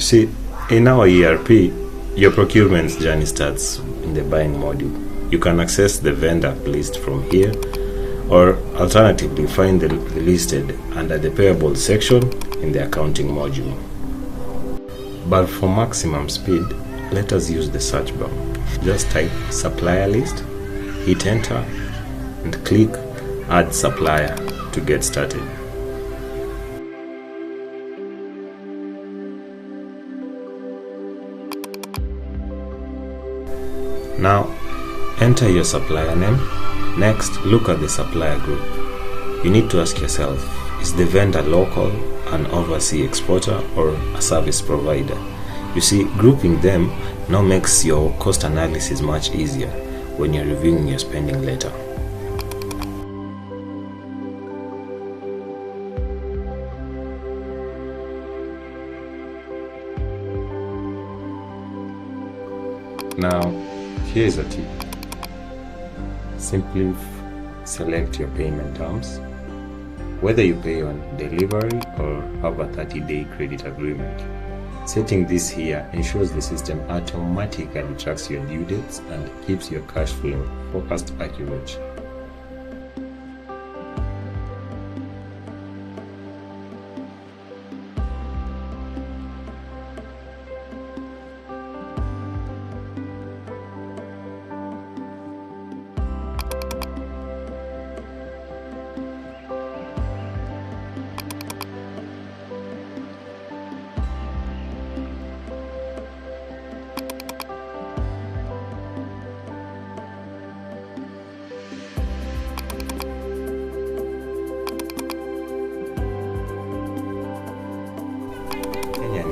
See, in our ERP, your procurement journey starts in the buying module. You can access the vendor list from here, or alternatively find the listed under the payable section in the accounting module. But for maximum speed, let us use the search bar. Just type supplier list, hit enter, and click add supplier to get started. Now, enter your supplier name. Next, look at the supplier group. You need to ask yourself, is the vendor local, an overseas exporter, or a service provider? You see, grouping them now makes your cost analysis much easier when you're reviewing your spending later. Now, here's a tip. Simply select your payment terms, whether you pay on delivery or have a 30-day credit agreement. Setting this here ensures the system automatically tracks your due dates and keeps your cash flow forecast accurate.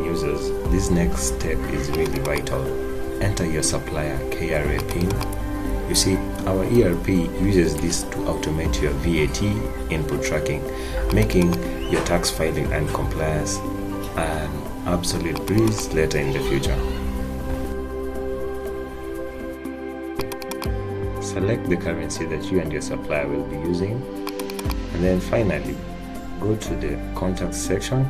Users, this next step is really vital. Enter your supplier KRA PIN. You see, our ERP uses this to automate your VAT input tracking, making your tax filing and compliance an absolute breeze later in the future. Select the currency that you and your supplier will be using, and then finally go to the contact section,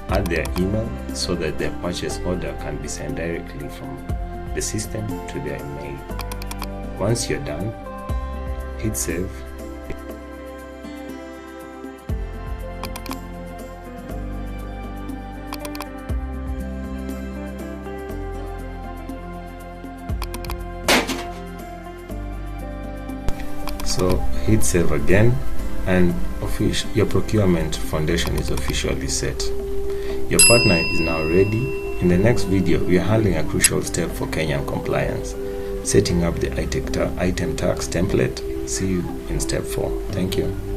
add their email so that their purchase order can be sent directly from the system to their email. Once you're done, hit save. So hit save again, and your procurement foundation is officially set. Your partner is now ready. In the next video, we are handling a crucial step for Kenyan compliance, setting up the item tax template. See you in step 4. Thank you.